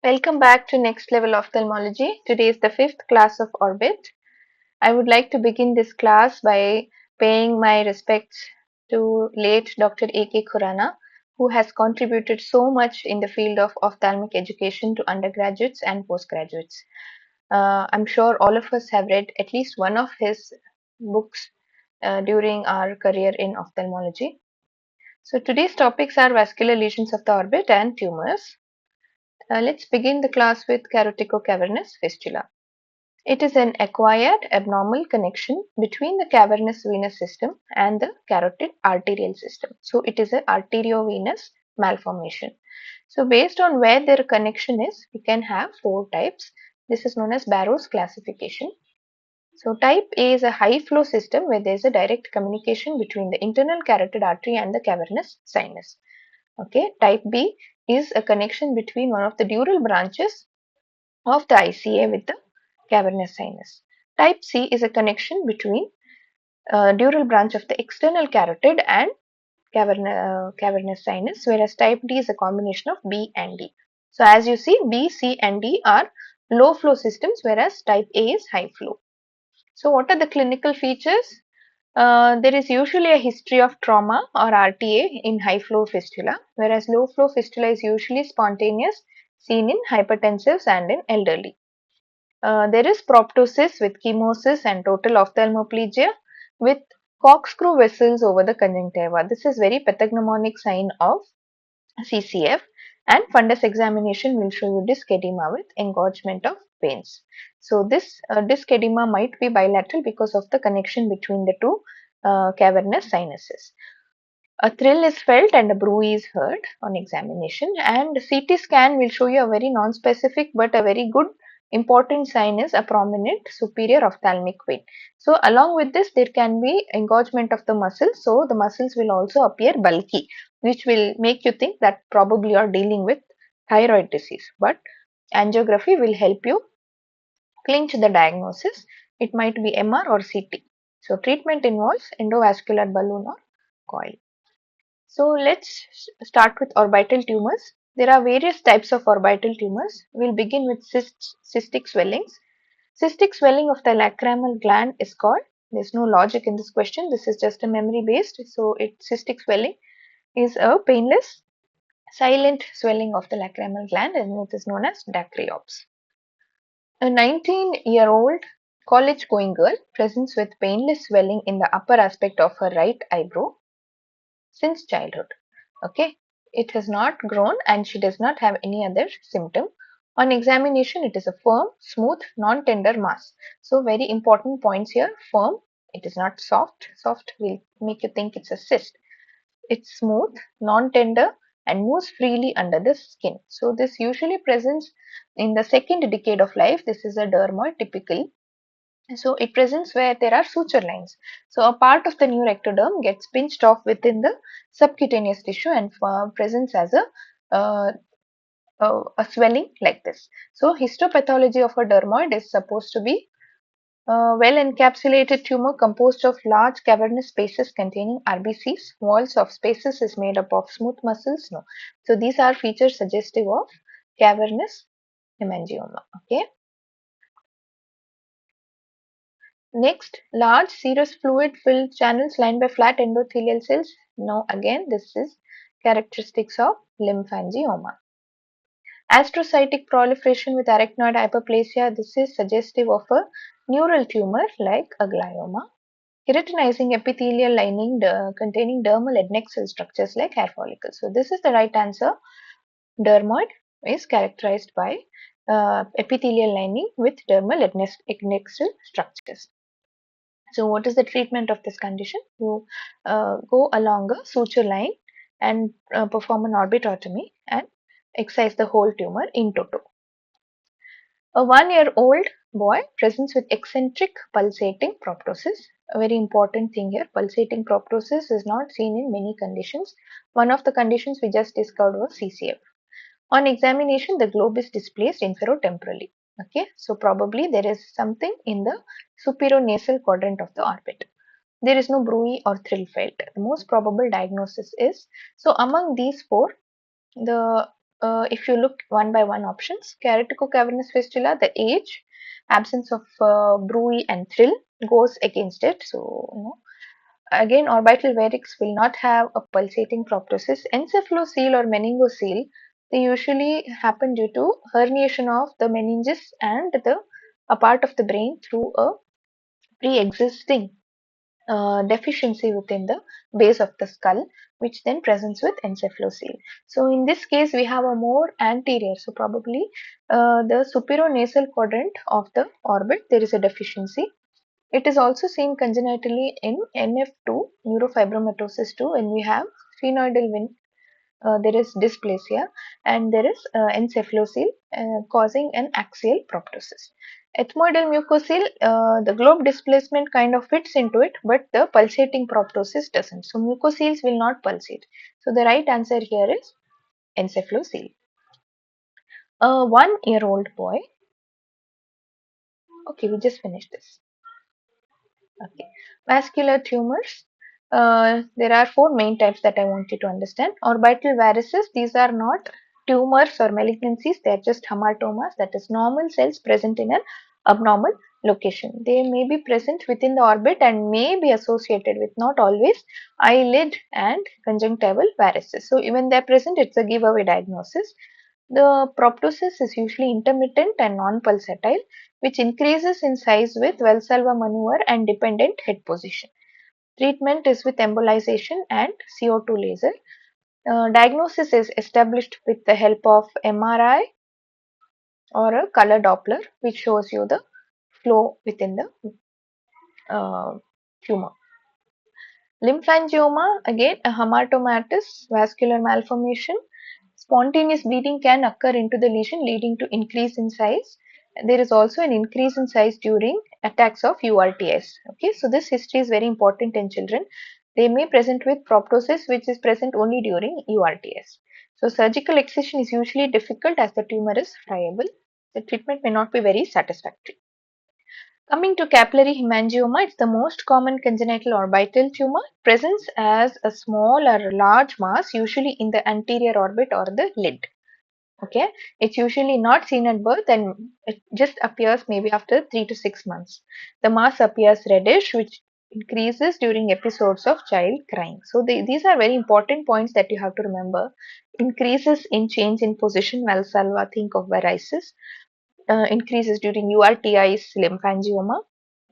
Welcome back to Next Level Ophthalmology. Today is the fifth class of Orbit. I would like to begin this class by paying my respects to late Dr. A.K. Khurana, who has contributed so much in the field of ophthalmic education to undergraduates and postgraduates. I'm sure all of us have read at least one of his books during our career in ophthalmology. So today's topics are vascular lesions of the orbit and tumors. Let's begin the class with caroticocavernous fistula. It is an acquired abnormal connection between the cavernous venous system and the carotid arterial system. So it is an arteriovenous malformation. So based on where their connection is, we can have four types. This is known as Barrow's classification. So type A is a high flow system where there is a direct communication between the internal carotid artery and the cavernous sinus. Okay, type B is a connection between one of the dural branches of the ICA with the cavernous sinus. Type C is a connection between dural branch of the external carotid and cavernous sinus, whereas type D is a combination of B and D. So as you see, B, C and D are low flow systems, whereas type A is high flow. So what are the clinical features? There is usually a history of trauma or RTA in high flow fistula, whereas low flow fistula is usually spontaneous, seen in hypertensives and in elderly. There is proptosis with chemosis and total ophthalmoplegia with corkscrew vessels over the conjunctiva. This is very pathognomonic sign of CCF, and fundus examination will show you disc edema with engorgement of veins. So this disc edema might be bilateral because of the connection between the two cavernous sinuses. A thrill is felt and a bruise is heard on examination, and CT scan will show you a very non-specific but a very good important sign is a prominent superior ophthalmic vein. So along with this there can be engorgement of the muscles, so the muscles will also appear bulky, which will make you think that probably you are dealing with thyroid disease, but angiography will help you clinch the diagnosis. It might be MR or CT. So treatment involves endovascular balloon or coil. So let's start with orbital tumors. There are various types of orbital tumors. We'll begin with cystic swellings. Cystic swelling of the lacrimal gland is called. There's no logic in this question. This is just a memory based. So cystic swelling is a painless, silent swelling of the lacrimal gland, and it is known as dacryops. A 19-year-old college going girl presents with painless swelling in the upper aspect of her right eyebrow since childhood. Okay, it has not grown and she does not have any other symptom. On examination, it is a firm, smooth, non-tender mass. So very important points here: firm. It is not soft. Soft will make you think it's a cyst. It's smooth, non-tender, and moves freely under the skin. So this usually presents in the second decade of life. This is a dermoid typically. So it presents where there are suture lines. So a part of the neuroectoderm gets pinched off within the subcutaneous tissue and presents as uh, a swelling like this. So histopathology of a dermoid is supposed to be well encapsulated tumor composed of large cavernous spaces containing RBCs. Walls of spaces is made up of smooth muscles. No. So these are features suggestive of cavernous hemangioma. Okay. Next, large serous fluid filled channels lined by flat endothelial cells. Now again this is characteristics of lymphangioma. Astrocytic proliferation with arachnoid hyperplasia. This is suggestive of a neural tumor like a glioma. Keratinizing epithelial lining containing dermal adnexal structures like hair follicles. So this is the right answer. Dermoid is characterized by epithelial lining with dermal adnexal structures. So what is the treatment of this condition? You go along a suture line and perform an orbitotomy and excise the whole tumor in toto. A 1-year-old boy presents with eccentric pulsating proptosis. A very important thing here, pulsating proptosis is not seen in many conditions. One of the conditions we just discovered was CCF. On examination, the globe is displaced inferotemporally. Okay, so probably there is something in the superior-nasal quadrant of the orbit. There is no bruit or thrill felt. The most probable diagnosis is, so among these four, the if you look one by one options, keratoconus fistula, the age, absence of bruit and thrill goes against it. So, again, orbital varix will not have a pulsating proptosis. Encephalocele or meningocele, they usually happen due to herniation of the meninges and a part of the brain through a pre-existing deficiency within the base of the skull, which then presents with encephalocele. So in this case, we have a more anterior, so probably the superior-nasal quadrant of the orbit, there is a deficiency. It is also seen congenitally in NF2, neurofibromatosis 2, when we have sphenoidal vein, there is dysplasia, and there is encephalocele causing an axial proptosis. Ethmoidal mucocele, the globe displacement kind of fits into it, but the pulsating proptosis doesn't. So mucoceles will not pulsate. So the right answer here is encephalocele. A 1-year-old boy. Okay, we just finished this. Okay, vascular tumors. There are 4 main types that I want you to understand. Orbital varices, these are not tumors or malignancies, they are just hematomas, that is normal cells present in an abnormal location. They may be present within the orbit and may be associated with, not always, eyelid and conjunctival varices. So even they are present, it's a giveaway diagnosis. The proptosis is usually intermittent and non-pulsatile, which increases in size with Valsalva maneuver and dependent head position. Treatment is with embolization and CO2 laser. Diagnosis is established with the help of MRI or a color Doppler, which shows you the flow within the tumor. Lymphangioma, again a hematomatous vascular malformation. Spontaneous bleeding can occur into the lesion, leading to increase in size. There is also an increase in size during attacks of URTS. Okay, so this history is very important in children. They may present with proptosis, which is present only during URTS. So surgical excision is usually difficult as the tumor is friable. The treatment may not be very satisfactory. Coming to capillary hemangioma, it's the most common congenital orbital tumor. Presents as a small or large mass, usually in the anterior orbit or the lid. Okay, it's usually not seen at birth and it just appears maybe after 3 to 6 months. The mass appears reddish, which increases during episodes of child crying. So these are very important points that you have to remember. Increases in change in position, Valsalva, think of varices. Increases during URTIs, lymphangioma.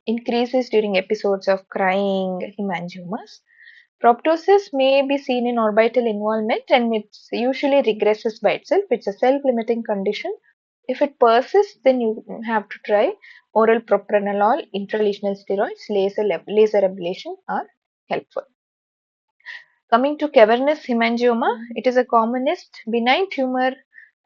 Increases during episodes of crying, hemangiomas. Proptosis may be seen in orbital involvement and it usually regresses by itself. It's a self-limiting condition. If it persists, then you have to try oral propranolol, intralesional steroids, laser ablation are helpful. Coming to cavernous hemangioma, it is a commonest benign tumor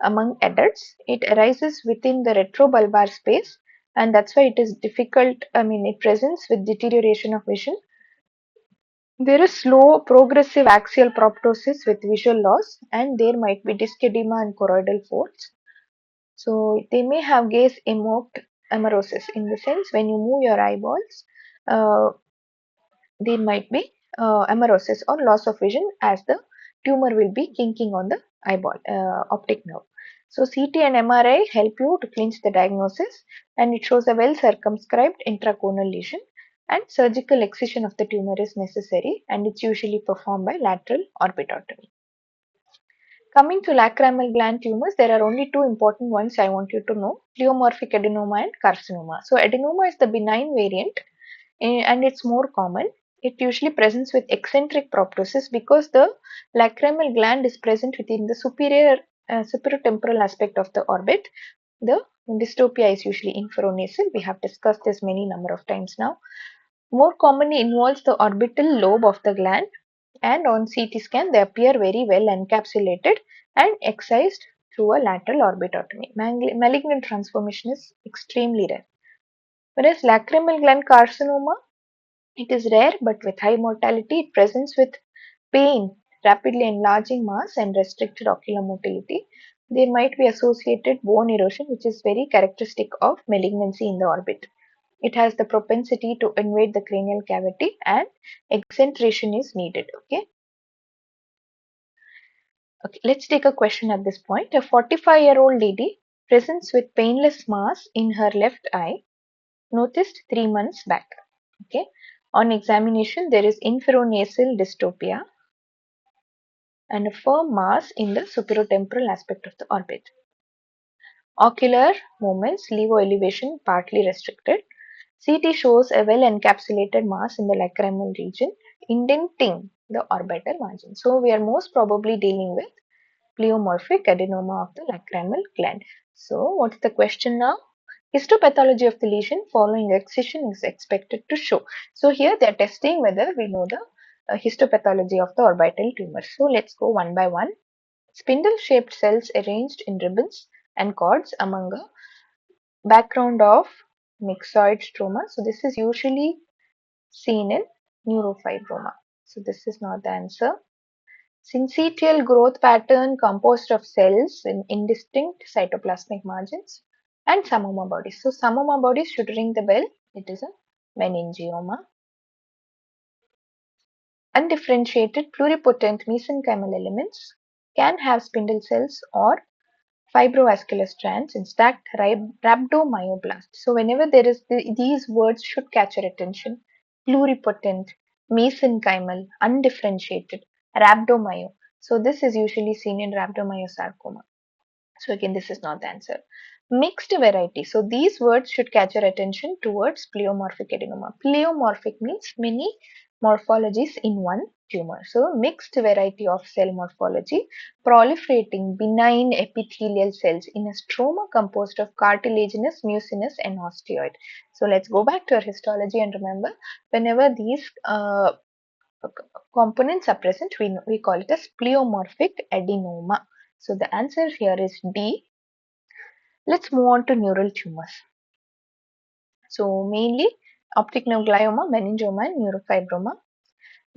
among adults. It arises within the retrobulbar space and that's why it is difficult. It presents with deterioration of vision. There is slow progressive axial proptosis with visual loss and there might be disc edema and choroidal folds. So they may have gaze evoked amaurosis in the sense when you move your eyeballs, uh, there might be amaurosis or loss of vision as the tumor will be kinking on the eyeball optic nerve. So CT and MRI help you to clinch the diagnosis and it shows a well circumscribed intraconal lesion and surgical excision of the tumor is necessary and it's usually performed by lateral orbitotomy. Coming to lacrimal gland tumors, there are only 2 important ones I want you to know, pleomorphic adenoma and carcinoma. So adenoma is the benign variant and it's more common. It usually presents with eccentric proptosis because the lacrimal gland is present within the superior-temporal aspect of the orbit. The dystopia is usually inferonasal. We have discussed this many number of times now. More commonly involves the orbital lobe of the gland and on CT scan they appear very well encapsulated and excised through a lateral orbitotomy. Malignant transformation is extremely rare. Whereas lacrimal gland carcinoma, it is rare but with high mortality. It presents with pain, rapidly enlarging mass and restricted ocular motility. There might be associated bone erosion which is very characteristic of malignancy in the orbit. It has the propensity to invade the cranial cavity and excentration is needed. Okay. Okay, let's take a question at this point. A 45-year-old lady presents with painless mass in her left eye, noticed 3 months back. Okay, on examination, there is inferonasal dystopia and a firm mass in the superotemporal aspect of the orbit. Ocular movements, levo elevation partly restricted. CT shows a well encapsulated mass in the lacrimal region, indenting the orbital margin. So we are most probably dealing with pleomorphic adenoma of the lacrimal gland. So what's the question now? Histopathology of the lesion following excision is expected to show. So here they are testing whether we know the histopathology of the orbital tumor. So let's go one by one. Spindle-shaped cells arranged in ribbons and cords among a background of myxoid stroma. So this is usually seen in neurofibroma. So this is not the answer. Syncytial growth pattern composed of cells in indistinct cytoplasmic margins and psammoma bodies. So psammoma bodies should ring the bell. It is a meningioma. Undifferentiated pluripotent mesenchymal elements can have spindle cells or fibrovascular strands in stacked rhabdomyoblast. So whenever there is these words should catch your attention. Pluripotent, mesenchymal, undifferentiated, rhabdomyo. So this is usually seen in rhabdomyosarcoma. So again, this is not the answer. Mixed variety. So these words should catch your attention towards pleomorphic adenoma. Pleomorphic means many morphologies in one tumor. So mixed variety of cell morphology, proliferating benign epithelial cells in a stroma composed of cartilaginous, mucinous and osteoid. So let's go back to our histology and remember whenever these components are present, we call it as pleomorphic adenoma. So the answer here is D. Let's move on to neural tumors. So mainly optic nerve glioma, meningioma and neurofibroma.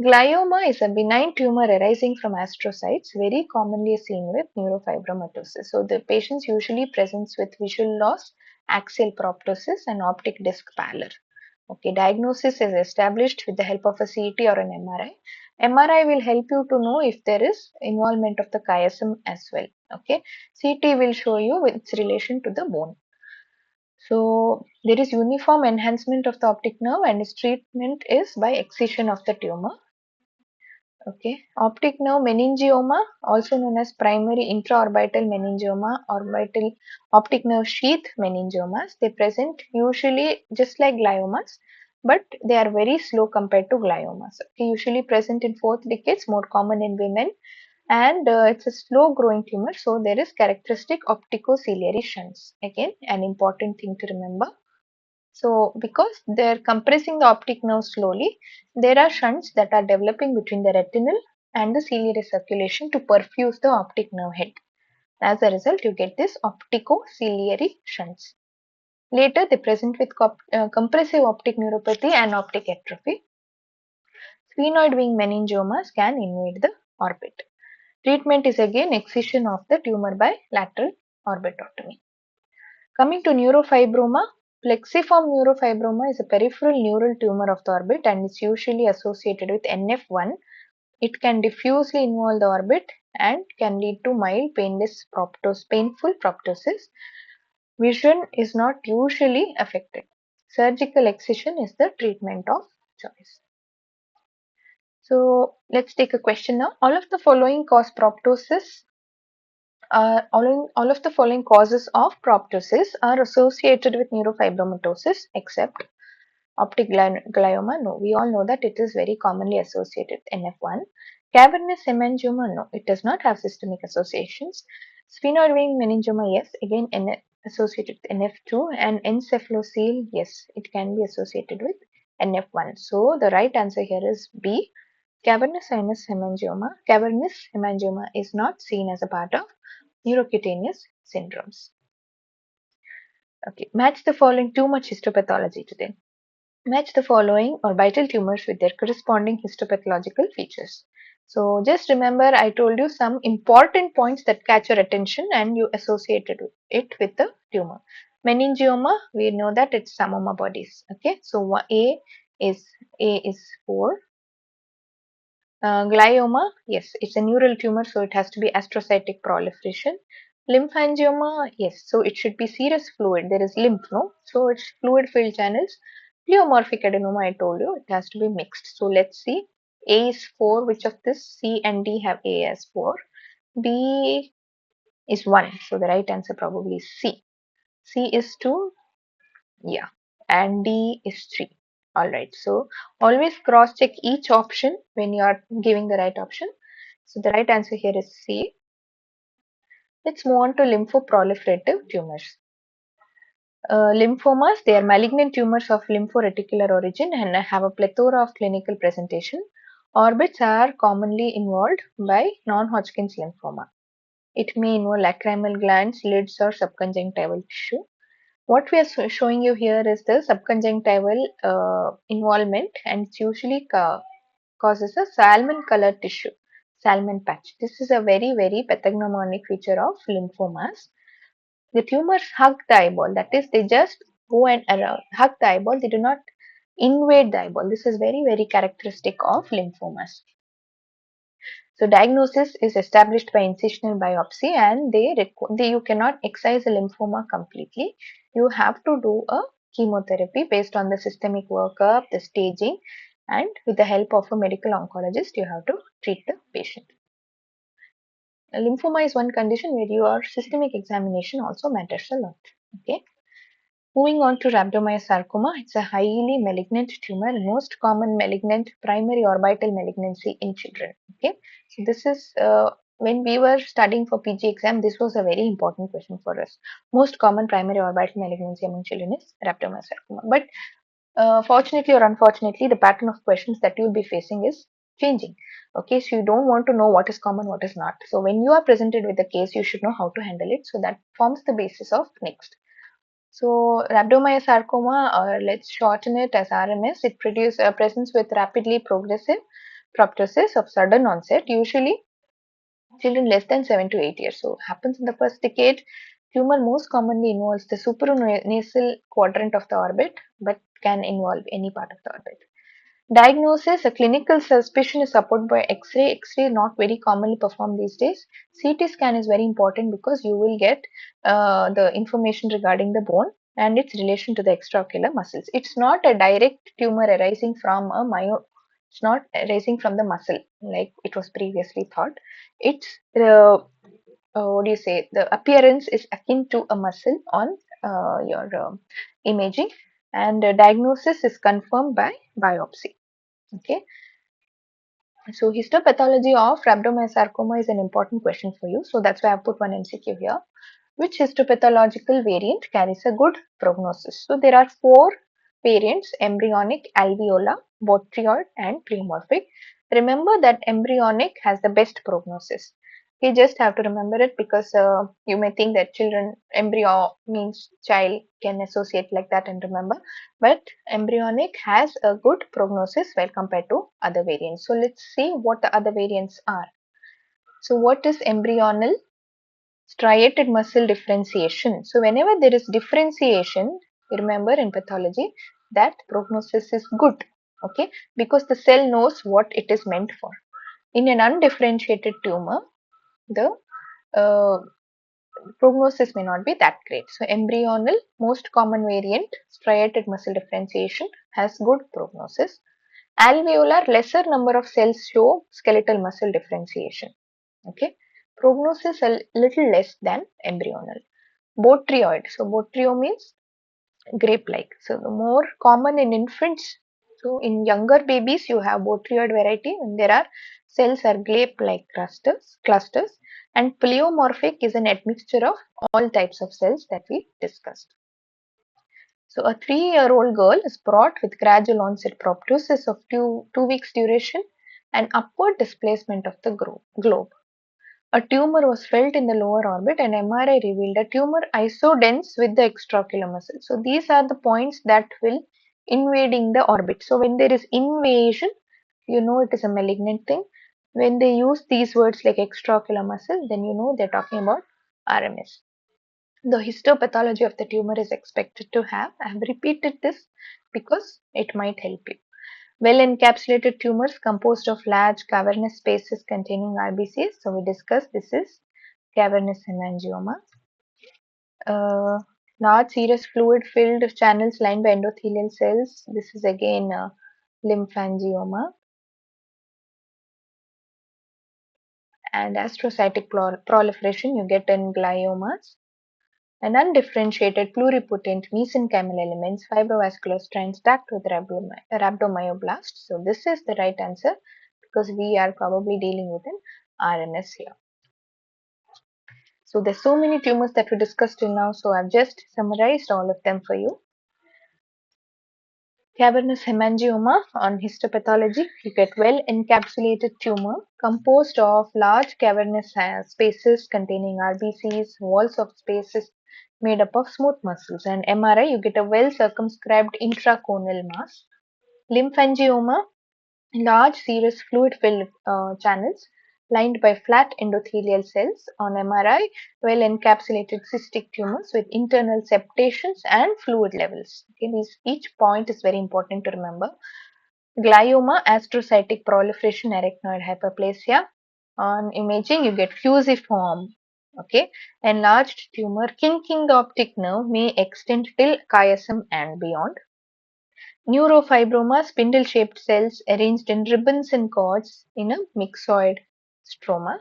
Glioma is a benign tumor arising from astrocytes, very commonly seen with neurofibromatosis. So the patients usually presents with visual loss, axial proptosis and optic disc pallor. Okay, diagnosis is established with the help of a CT or an MRI. MRI will help you to know if there is involvement of the chiasm as well. Okay, CT will show you its relation to the bone. So there is uniform enhancement of the optic nerve and its treatment is by excision of the tumor. Okay, optic nerve meningioma, also known as primary intraorbital meningioma, orbital optic nerve sheath meningiomas. They present usually just like gliomas, but they are very slow compared to gliomas. Okay, usually present in fourth decades, more common in women, and it's a slow growing tumor. So there is characteristic opticociliary shunts. Again, an important thing to remember. So because they are compressing the optic nerve slowly, there are shunts that are developing between the retinal and the ciliary circulation to perfuse the optic nerve head. As a result, you get this opticociliary shunts. Later, they present with compressive optic neuropathy and optic atrophy. Sphenoid wing meningiomas can invade the orbit. Treatment is again excision of the tumor by lateral orbitotomy. Coming to neurofibroma, plexiform neurofibroma is a peripheral neural tumor of the orbit and is usually associated with NF1. It can diffusely involve the orbit and can lead to mild painful proptosis. Vision is not usually affected. Surgical excision is the treatment of choice. So let's take a question now. All of the following cause proptosis. All of the following causes of proptosis are associated with neurofibromatosis except optic glioma. No, we all know that it is very commonly associated with NF1. Cavernous hemangioma, no, it does not have systemic associations. Sphenoid wing meningioma, yes, again associated with NF2, and encephalocele, yes, it can be associated with NF1. So the right answer here is B. Cavernous sinus hemangioma. Cavernous hemangioma is not seen as a part of neurocutaneous syndromes. Okay, match the following. Too much histopathology today. Match the following orbital tumors with their corresponding histopathological features. So just remember I told you some important points that catch your attention and you associated it with the tumor. Meningioma, we know that it's psammoma bodies. Okay, so A is 4, Glioma, yes, it's a neural tumor, so it has to be astrocytic proliferation. Lymphangioma, yes, so it should be serous fluid. There is lymph, no? So it's fluid filled channels. Pleomorphic adenoma, I told you, it has to be mixed. So let's see. A is 4. Which of this? C and D have A as 4. B is 1. So the right answer probably is C. C is 2. Yeah. And D is 3. Alright. So always cross check each option when you are giving the right option. So the right answer here is C. Let's move on to lymphoproliferative tumors. Lymphomas, they are malignant tumors of lymphoreticular origin and have a plethora of clinical presentation. Orbits are commonly involved by non-Hodgkin's lymphoma. It may involve lacrimal glands, lids, or subconjunctival tissue. What we are showing you here is the subconjunctival involvement, and it usually causes a salmon colored tissue, salmon patch. This is a very pathognomonic feature of lymphomas. The tumors hug the eyeball, that is, they just go and around, hug the eyeball, they do not invade the eyeball. This is very characteristic of lymphomas. So diagnosis is established by incisional biopsy, and you cannot excise a lymphoma completely. You have to do a chemotherapy based on the systemic workup, the staging, and with the help of a medical oncologist, you have to treat the patient. A lymphoma is one condition where your systemic examination also matters a lot. Okay. Moving on to rhabdomyosarcoma, it's a highly malignant tumor, most common malignant primary orbital malignancy in children. Okay, so this is when we were studying for PG exam, this was a very important question for us. Most common primary orbital malignancy among children is rhabdomyosarcoma. But fortunately or unfortunately, the pattern of questions that you will be facing is changing. Okay, so you don't want to know what is common, what is not. So when you are presented with the case, you should know how to handle it. So that forms the basis of next. So rhabdomyosarcoma, or let's shorten it as RMS, it presents with rapidly progressive proptosis of sudden onset, usually children less than 7 to 8 years. So happens in the first decade. Tumor most commonly involves the supranasal quadrant of the orbit, but can involve any part of the orbit. Diagnosis, a clinical suspicion is supported by X-ray. X-ray is not very commonly performed these days. CT scan is very important because you will get the information regarding the bone and its relation to the extraocular muscles. It's not a direct tumor arising from it's not arising from the muscle like it was previously thought. It's what do you say? The appearance is akin to a muscle on your imaging, and diagnosis is confirmed by biopsy. Okay, so histopathology of rhabdomyosarcoma is an important question for you. So that's why I put one MCQ here. Which histopathological variant carries a good prognosis? So there are 4 variants: embryonic, alveolar, botryoid, and pleomorphic. Remember that embryonic has the best prognosis. You just have to remember it because you may think that children, embryo means child, can associate like that and remember, but embryonic has a good prognosis while compared to other variants. So let's see what the other variants are. So what is embryonal? Striated muscle differentiation. So whenever there is differentiation, remember in pathology that prognosis is good, okay, because the cell knows what it is meant for. In an undifferentiated tumor, the uh, prognosis may not be that great. So embryonal, most common variant, striated muscle differentiation, has good prognosis. Alveolar, lesser number of cells show skeletal muscle differentiation. Okay, prognosis a little less than embryonal. Botryoid, so botryo means grape-like. So the more common in infants. So in younger babies, you have botryoid variety when there are cells are grape-like clusters, and pleomorphic is an admixture of all types of cells that we discussed. So a 3-year-old girl is brought with gradual onset proptosis of 2 weeks duration and upward displacement of the globe. A tumor was felt in the lower orbit and MRI revealed a tumor isodense with the extraocular muscle. So these are the points that will invading the orbit. So when there is invasion, you know it is a malignant thing. When they use these words like extraocular muscle, then you know they're talking about RMS. The histopathology of the tumor is expected to have. I have repeated this because it might help you. Well encapsulated tumors composed of large cavernous spaces containing RBCs. So we discussed this is cavernous hemangioma. Large serous fluid filled channels lined by endothelial cells. This is again lymphangioma. And astrocytic proliferation you get in gliomas. And undifferentiated pluripotent mesenchymal elements, fibrovascular strands stacked with rhabdomyoblasts. So this is the right answer because we are probably dealing with an RNS here. So there's so many tumors that we discussed till now, so I've just summarized all of them for you. Cavernous hemangioma on histopathology, you get well encapsulated tumor composed of large cavernous spaces containing RBCs, walls of spaces made up of smooth muscles, and MRI you get a well circumscribed intraconal mass. Lymphangioma, large serous fluid filled channels lined by flat endothelial cells. On MRI, well encapsulated cystic tumors with internal septations and fluid levels. Okay, each point is very important to remember. Glioma, astrocytic proliferation, arachnoid hyperplasia. On imaging, you get fusiform. Okay, enlarged tumor kinking the optic nerve may extend till chiasm and beyond. Neurofibroma, spindle-shaped cells arranged in ribbons and cords in a myxoid stroma,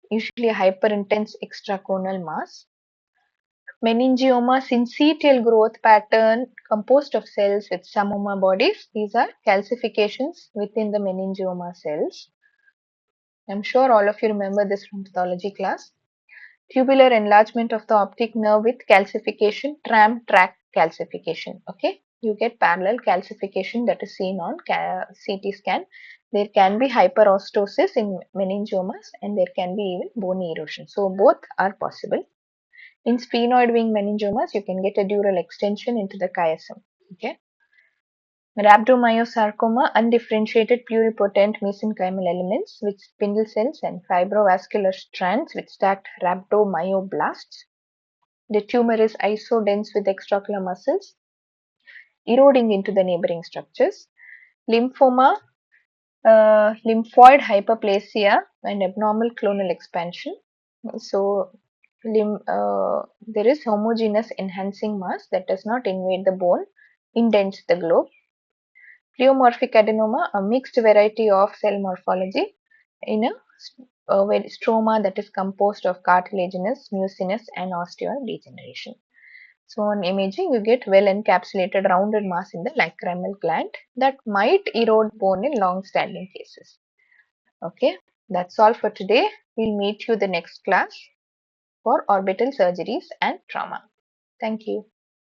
usually a hyperintense extraconal mass. Meningioma, syncytial growth pattern composed of cells with psammoma bodies. These are calcifications within the meningioma cells. I'm sure all of you remember this from pathology class. Tubular enlargement of the optic nerve with calcification, tram track calcification. Okay, you get parallel calcification that is seen on CT scan. There can be hyperostosis in meningiomas and there can be even bone erosion. So both are possible. In sphenoid wing meningiomas, you can get a dural extension into the chiasm. Okay. Rhabdomyosarcoma, undifferentiated pluripotent mesenchymal elements with spindle cells and fibrovascular strands with stacked rhabdomyoblasts. The tumor is isodense with extraocular muscles eroding into the neighboring structures. Lymphoma, lymphoid hyperplasia and abnormal clonal expansion. So, there is homogeneous enhancing mass that does not invade the bone, indents the globe. Pleomorphic adenoma, a mixed variety of cell morphology in a stroma that is composed of cartilaginous, mucinous, and osteodegeneration. So on imaging, you get well encapsulated rounded mass in the lacrimal gland that might erode bone in long-standing cases. Okay, that's all for today. We'll meet you the next class for orbital surgeries and trauma. Thank you.